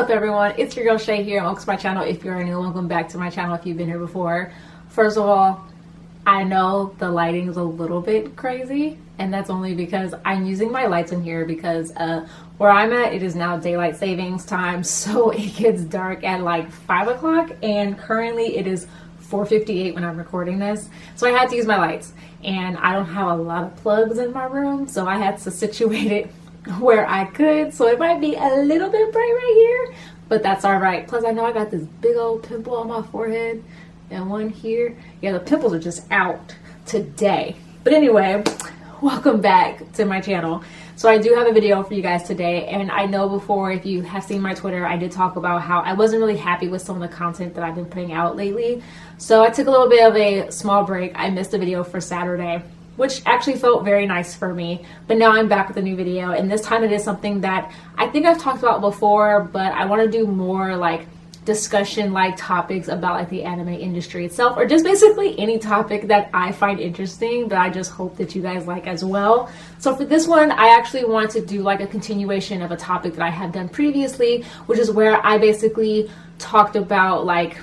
up, everyone? It's your girl Shay here, and welcome to my channel. If you're new, welcome back to my channel if you've been here before. First of all, I know the lighting is a little bit crazy, and that's only because I'm using my lights in here because where I'm at, it is now daylight savings time, so it gets dark at like 5 o'clock, and currently it is 4:58 when I'm recording this, so I had to use my lights, and I don't have a lot of plugs in my room, so I had to situate it where I could, so it might be a little bit bright right here, but that's all right. Plus I know I got this big old pimple on my forehead and one here. Yeah, the pimples are just out today. But anyway, welcome back to my channel. So I do have a video for you guys today, and I know before, if you have seen my Twitter, I did talk about how I wasn't really happy with some of the content that I've been putting out lately. So I took a little bit of a small break. I missed a video for Saturday, which actually felt very nice for me, but now I'm back with a new video, and this time it is something that I think I've talked about before, but I want to do more like discussion like topics about like the anime industry itself, or just basically any topic that I find interesting that I just hope that you guys like as well. So for this one, I actually want to do like a continuation of a topic that I have done previously, which is where I basically talked about like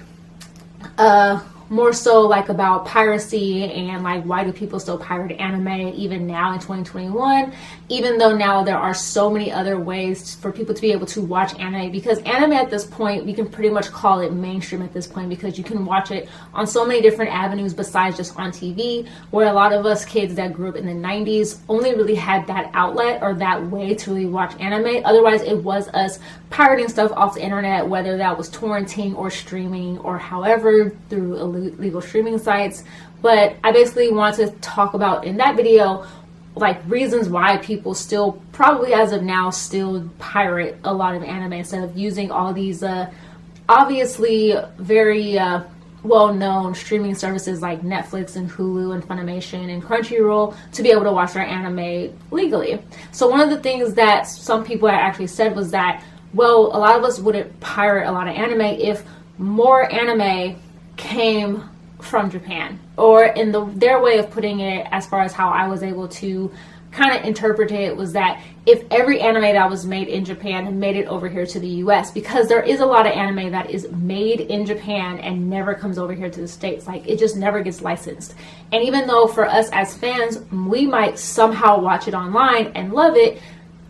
more so like about piracy and like why do people still pirate anime even now in 2021, even though now there are so many other ways for people to be able to watch anime, because anime at this point, we can pretty much call it mainstream at this point, because you can watch it on so many different avenues besides just on TV, where a lot of us kids that grew up in the 90s only really had that outlet or that way to really watch anime. Otherwise it was us pirating stuff off the internet, whether that was torrenting or streaming or however through illegal streaming sites. But I basically want to talk about in that video like reasons why people still probably as of now still pirate a lot of anime instead of using all these obviously very well-known streaming services like Netflix and Hulu and Funimation and Crunchyroll to be able to watch their anime legally. So one of the things that some people had actually said was that, well, a lot of us wouldn't pirate a lot of anime if more anime came from Japan, or in their way of putting it, as far as how I was able to kind of interpret it, was that if every anime that was made in Japan made it over here to the US, because there is a lot of anime that is made in Japan and never comes over here to the States, like it just never gets licensed. And even though for us as fans, we might somehow watch it online and love it,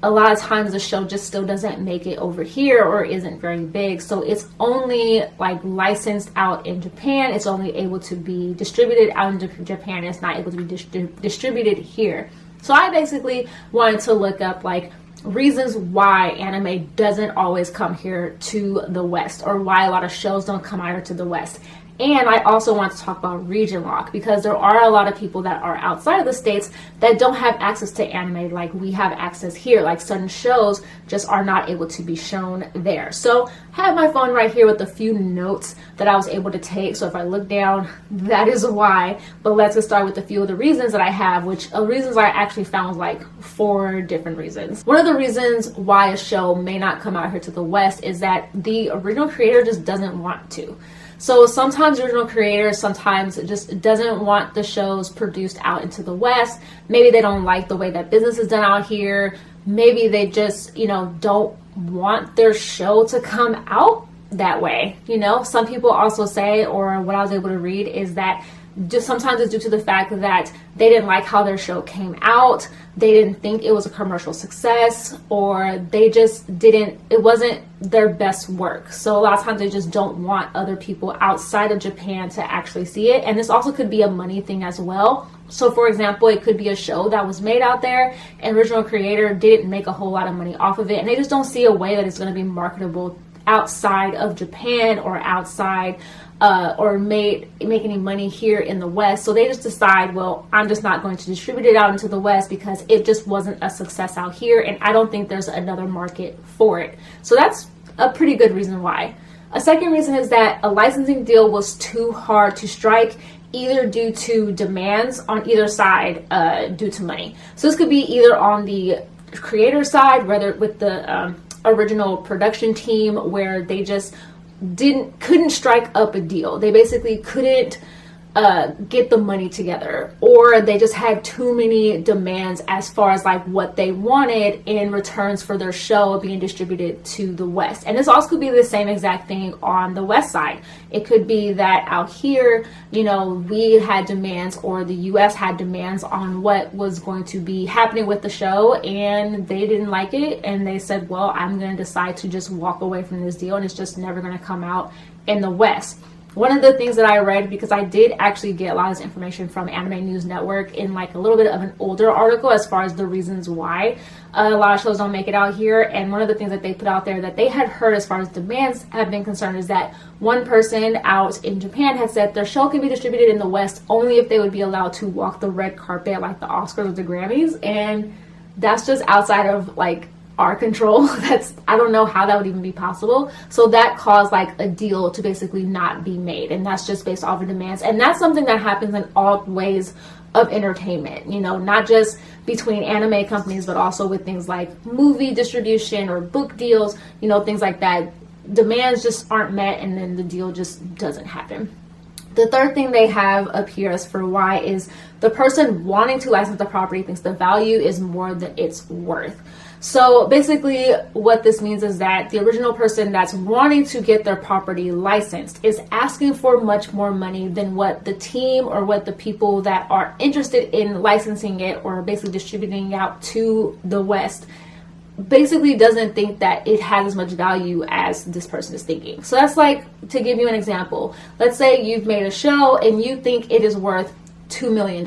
a lot of times the show just still doesn't make it over here or isn't very big. So it's only like licensed out in Japan. It's only able to be distributed out in Japan. It's not able to be distributed here. So I basically wanted to look up like reasons why anime doesn't always come here to the West, or why a lot of shows don't come out here to the West. And I also want to talk about region lock, because there are a lot of people that are outside of the States that don't have access to anime like we have access here. Like certain shows just are not able to be shown there. So I have my phone right here with a few notes that I was able to take. So if I look down, that is why. But let's just start with a few of the reasons that I have, which reasons I actually found like 4 different reasons. One of the reasons why a show may not come out here to the West is that the original creator just doesn't want to. So sometimes original creators sometimes just doesn't want the shows produced out into the West. Maybe they don't like the way that business is done out here. Maybe they just, don't want their show to come out that way. Some people also say, or what I was able to read, is that just sometimes it's due to the fact that they didn't like how their show came out, they didn't think it was a commercial success, or they just it wasn't their best work. So a lot of times they just don't want other people outside of Japan to actually see it. And this also could be a money thing as well. So for example, it could be a show that was made out there and original creator didn't make a whole lot of money off of it, and they just don't see a way that it's going to be marketable outside of Japan or outside or make any money here in the West. So they just decide, well, I'm just not going to distribute it out into the West because it just wasn't a success out here, and I don't think there's another market for it. So that's a pretty good reason why. A second reason is that a licensing deal was too hard to strike, either due to demands on either side due to money. So this could be either on the creator side, whether with the original production team, where they just couldn't strike up a deal. They basically couldn't get the money together, or they just had too many demands as far as like what they wanted in returns for their show being distributed to the West. And this also could be the same exact thing on the West side. It could be that out here, you know, we had demands, or the US had demands on what was going to be happening with the show, and they didn't like it, and they said, well, I'm going to decide to just walk away from this deal, and it's just never going to come out in the West. One of the things that I read, because I did actually get a lot of this information from Anime News Network in like a little bit of an older article as far as the reasons why a lot of shows don't make it out here. And one of the things that they put out there that they had heard as far as demands have been concerned is that one person out in Japan had said their show can be distributed in the West only if they would be allowed to walk the red carpet like the Oscars or the Grammys. And that's just outside of like our control. I don't know how that would even be possible. So that caused like a deal to basically not be made, and that's just based off of demands. And that's something that happens in all ways of entertainment, you know, not just between anime companies, but also with things like movie distribution or book deals, you know, things like that. Demands just aren't met, and then the deal just doesn't happen. The third thing they have up here as for why is the person wanting to license the property thinks the value is more than it's worth. So basically what this means is that the original person that's wanting to get their property licensed is asking for much more money than what the team or what the people that are interested in licensing it or basically distributing it out to the West basically doesn't think that it has as much value as this person is thinking. So that's like, to give you an example, let's say you've made a show and you think it is worth $2 million.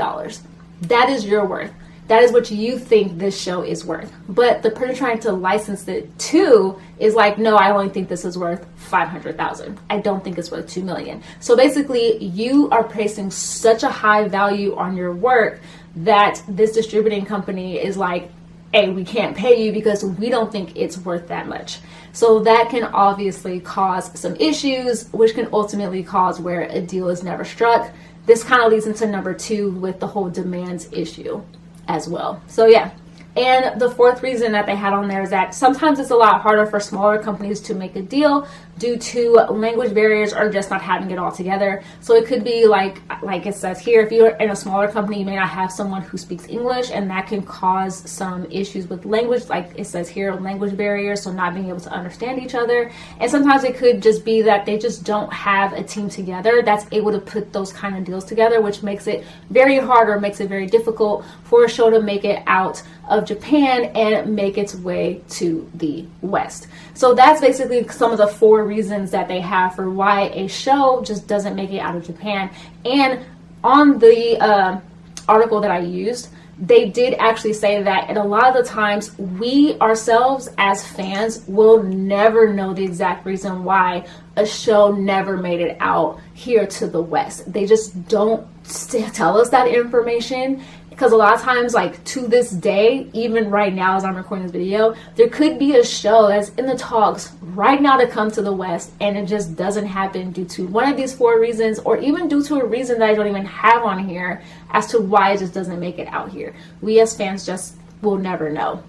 That is your worth. That is what you think this show is worth. But the person trying to license it to is like, no, I only think this is worth $500,000. I don't think it's worth $2 million. So basically, you are placing such a high value on your work that this distributing company is like, hey, we can't pay you because we don't think it's worth that much. So that can obviously cause some issues, which can ultimately cause where a deal is never struck. This kind of leads into number 2 with the whole demands issue as well. So yeah. And the fourth reason that they had on there is that sometimes it's a lot harder for smaller companies to make a deal due to language barriers or just not having it all together. So it could be like it says here, if you're in a smaller company, you may not have someone who speaks English, and that can cause some issues with language, like it says here, language barriers, so not being able to understand each other. And sometimes it could just be that they just don't have a team together that's able to put those kind of deals together, which makes it very hard or makes it very difficult for a show to make it out of Japan and make its way to the West. So that's basically some of the 4 reasons that they have for why a show just doesn't make it out of Japan. And on the article that I used, they did actually say that at a lot of the times we ourselves as fans will never know the exact reason why a show never made it out here to the West. They just don't tell us that information. Because a lot of times, like to this day, even right now as I'm recording this video, there could be a show that's in the talks right now to come to the West, and it just doesn't happen due to one of these 4 reasons, or even due to a reason that I don't even have on here as to why it just doesn't make it out here. We as fans just will never know.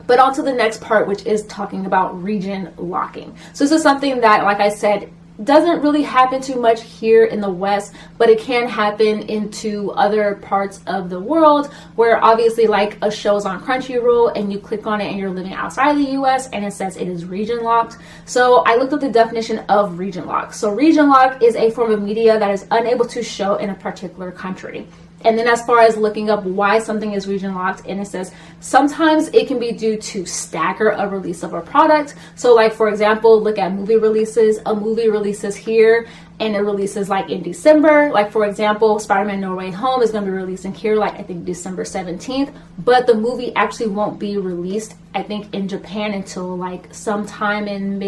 But on to the next part, which is talking about region locking. So this is something that, like I said, doesn't really happen too much here in the West, but it can happen into other parts of the world where obviously like a show is on Crunchyroll and you click on it and you're living outside of the US and it says it is region locked. So I looked up the definition of region lock. So region lock is a form of media that is unable to show in a particular country. And then as far as looking up why something is region locked, and it says sometimes it can be due to stagger a release of a product. So like, for example, look at movie releases. A movie releases here and it releases like in December. Like for example, Spider-Man No Way Home is going to be releasing here like I think December 17th, but the movie actually won't be released I think in Japan until like sometime in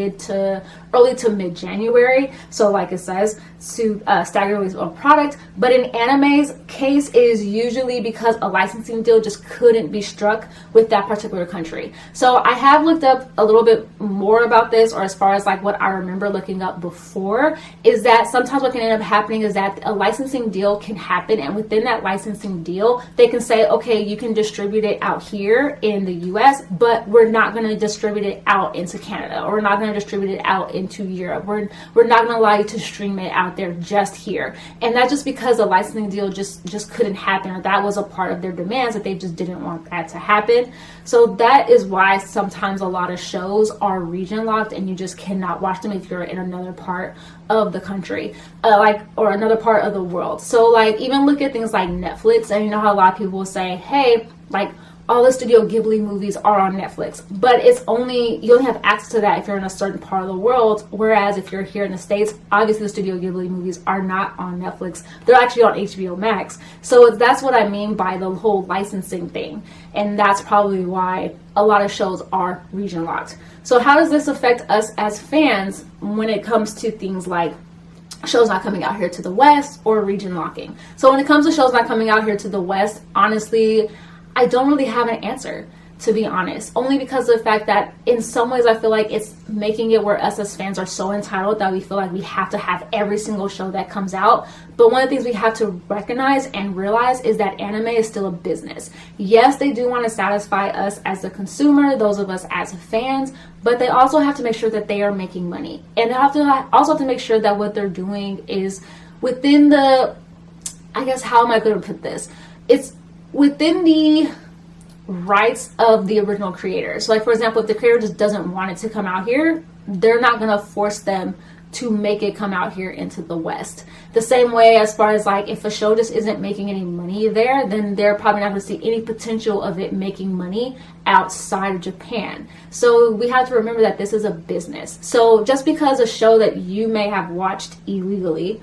early to mid-January. So like it says, to stagger release of a product. But in anime's case, it is usually because a licensing deal just couldn't be struck with that particular country. So I have looked up a little bit more about this, or as far as like what I remember looking up before, is that that, sometimes what can end up happening is that a licensing deal can happen, and within that licensing deal, they can say, okay, you can distribute it out here in the US, but we're not going to distribute it out into Canada, or we're not going to distribute it out into Europe. We're not going to allow you to stream it out there just here. And that's just because the licensing deal just couldn't happen, or that was a part of their demands, that they just didn't want that to happen. So that is why sometimes a lot of shows are region locked, and you just cannot watch them if you're in another part of the country, or another part of the world. So like, even look at things like Netflix, and you know how a lot of people will say, hey, like, all the Studio Ghibli movies are on Netflix, but you only have access to that if you're in a certain part of the world. Whereas if you're here in the States, obviously the Studio Ghibli movies are not on Netflix. They're actually on HBO Max. So that's what I mean by the whole licensing thing. And that's probably why a lot of shows are region locked. So how does this affect us as fans when it comes to things like shows not coming out here to the West or region locking? So when it comes to shows not coming out here to the West, honestly, I don't really have an answer, to be honest, only because of the fact that in some ways I feel like it's making it where us as fans are so entitled that we feel like we have to have every single show that comes out. But one of the things we have to recognize and realize is that anime is still a business. Yes, they do want to satisfy us as the consumer, those of us as fans, but they also have to make sure that they are making money. And they also have to make sure that what they're doing is within the, I guess, how am I going to put this? It's within the rights of the original creator. So like, for example, if the creator just doesn't want it to come out here, they're not going to force them to make it come out here into the West. The same way as far as like, if a show just isn't making any money there, then they're probably not going to see any potential of it making money outside of Japan. So we have to remember that this is a business. So just because a show that you may have watched illegally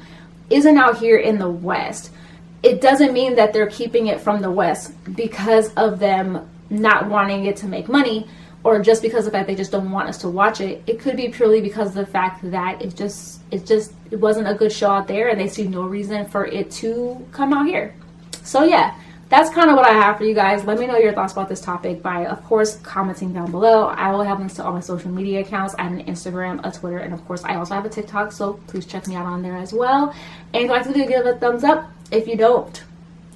isn't out here in the West, it doesn't mean that they're keeping it from the West because of them not wanting it to make money, or just because of the fact they just don't want us to watch it. It could be purely because of the fact that it wasn't a good show out there, and they see no reason for it to come out here. So yeah, that's kind of what I have for you guys. Let me know your thoughts about this topic by, of course, commenting down below. I will have links to all my social media accounts. I have an Instagram, a Twitter, and of course I also have a TikTok, so please check me out on there as well. And if you like the video, give it a thumbs up. If you don't,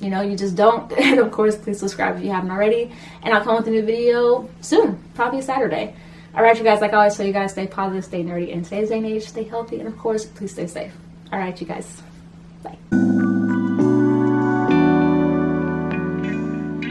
you just don't. And of course, please subscribe if you haven't already. And I'll come with a new video soon, probably Saturday. Alright, you guys, like I always tell you guys, stay positive, stay nerdy, and today's day and age, stay healthy, and of course, please stay safe. Alright, you guys, bye.